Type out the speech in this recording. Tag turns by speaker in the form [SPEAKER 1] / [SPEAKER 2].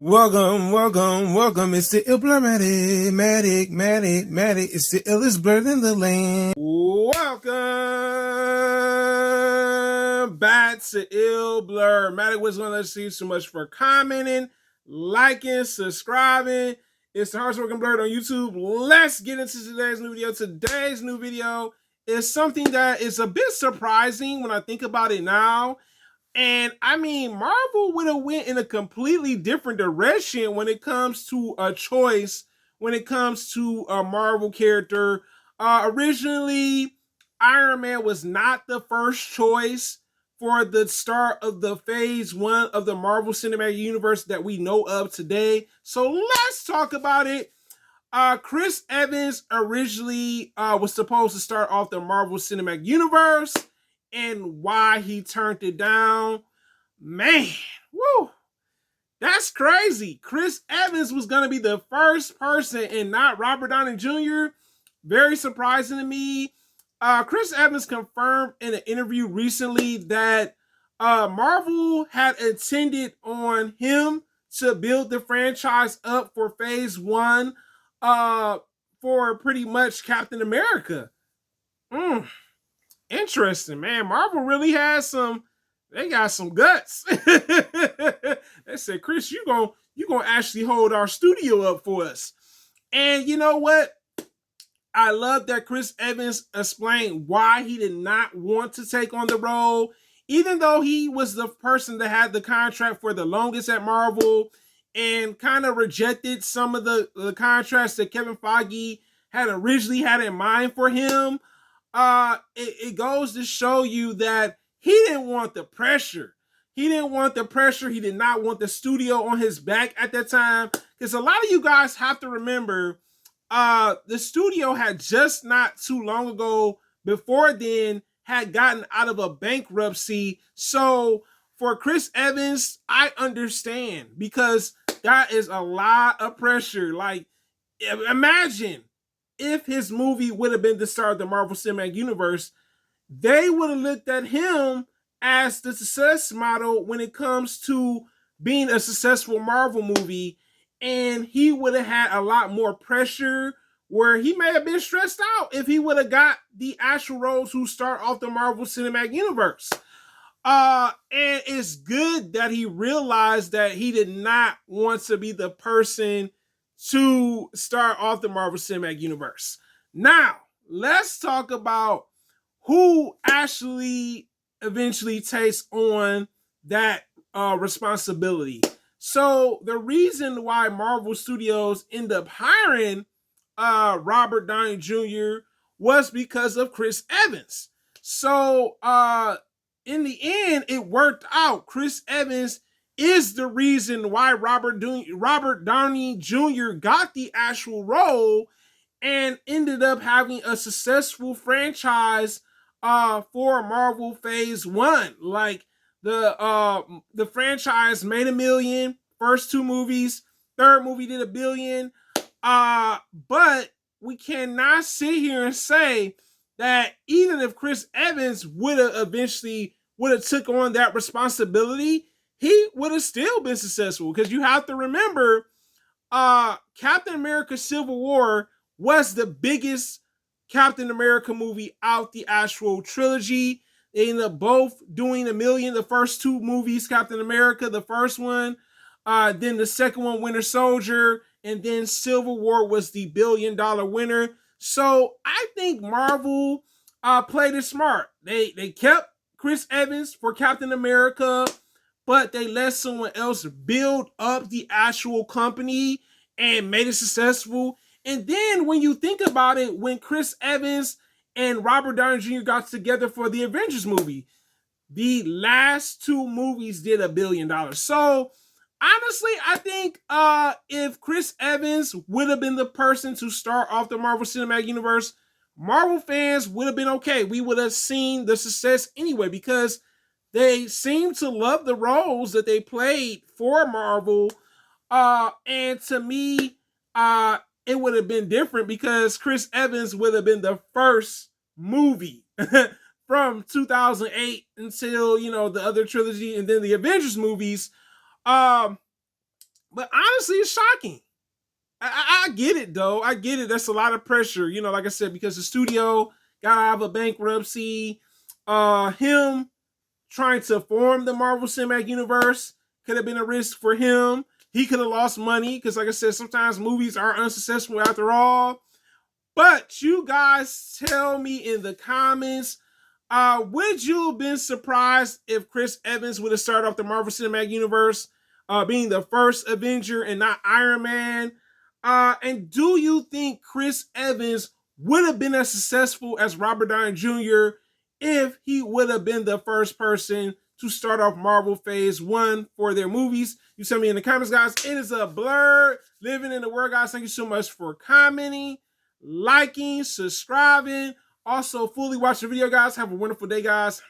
[SPEAKER 1] Welcome. It's the Matic. It's the illest blurred in the land. Welcome back to Ill Blur. Matic was going to see so much for commenting, liking, subscribing. It's the Hardest Working Blurred on YouTube. Let's get into today's new video. Today's new video is something that is a bit surprising when I think about it now. And I mean, Marvel would have went in a completely different direction when it comes to a choice, when it comes to a Marvel character. Originally, Iron Man was not the first choice for the start of the phase 1 of the Marvel Cinematic Universe that we know of today. So let's talk about it. Chris Evans originally was supposed to start off the Marvel Cinematic Universe, and why he turned it down. Man, woo, that's crazy. Chris Evans was going to be the first person and not Robert Downey Jr. Very surprising to me. Chris Evans confirmed in an interview recently that Marvel had intended on him to build the franchise up for phase 1 for pretty much Captain America. Interesting, man. Marvel really has they got some guts. They said, Chris, you gonna actually hold our studio up for us. And you know what? I love that Chris Evans explained why he did not want to take on the role, even though he was the person that had the contract for the longest at Marvel and kind of rejected some of the contracts that Kevin Feige had originally had in mind for him. It goes to show you that he didn't want the pressure. He didn't want the pressure. He did not want the studio on his back at that time. Because a lot of you guys have to remember, the studio had just not too long ago, before then, had gotten out of a bankruptcy. So for Chris Evans, I understand, because that is a lot of pressure. Like, imagine if his movie would have been the start of the Marvel Cinematic Universe, they would have looked at him as the success model when it comes to being a successful Marvel movie, and he would have had a lot more pressure, where he may have been stressed out if he would have got the actual roles who start off the Marvel Cinematic Universe. And it's good that he realized that he did not want to be the person to start off the Marvel Cinematic Universe. Now, let's talk about who actually eventually takes on that responsibility. So the reason why Marvel Studios end up hiring Robert Downey Jr. was because of Chris Evans. So in the end, it worked out. Chris Evans is the reason why Robert Downey Jr. got the actual role and ended up having a successful franchise for Marvel Phase 1. Like, the franchise made $1 million, first 2 movies, third movie did $1 billion. But we cannot sit here and say that even if Chris Evans would have took on that responsibility, he would have still been successful. Because you have to remember, Captain America Civil War was the biggest Captain America movie out the actual trilogy. They ended up both doing $1 million. The first 2 movies, Captain America, the first one, then the second one, Winter Soldier, and then Civil War was the $1 billion winner. So I think Marvel played it smart. They kept Chris Evans for Captain America, but they let someone else build up the actual company and made it successful. And then when you think about it, when Chris Evans and Robert Downey Jr. got together for the Avengers movie, the last 2 movies did $1 billion. So honestly, I think if Chris Evans would have been the person to start off the Marvel Cinematic Universe, Marvel fans would have been okay. We would have seen the success anyway, because they seem to love the roles that they played for Marvel. And to me, it would have been different, because Chris Evans would have been the first movie from 2008 until, the other trilogy and then the Avengers movies. But honestly, it's shocking. I get it though. I get it. That's a lot of pressure. You know, like I said, because the studio got out of a bankruptcy. Him trying to form the Marvel Cinematic Universe could have been a risk for him. He could have lost money because, like I said, sometimes movies are unsuccessful after all. But you guys tell me in the comments, would you have been surprised if Chris Evans would have started off the Marvel Cinematic Universe being the first Avenger and not Iron Man? And do you think Chris Evans would have been as successful as Robert Downey Jr. if he would have been the first person to start off Marvel Phase 1 for their movies? You tell me in the comments, guys. It is a blur living in the world, guys. Thank you so much for commenting, liking, subscribing. Also, fully watch the video, guys. Have a wonderful day, guys.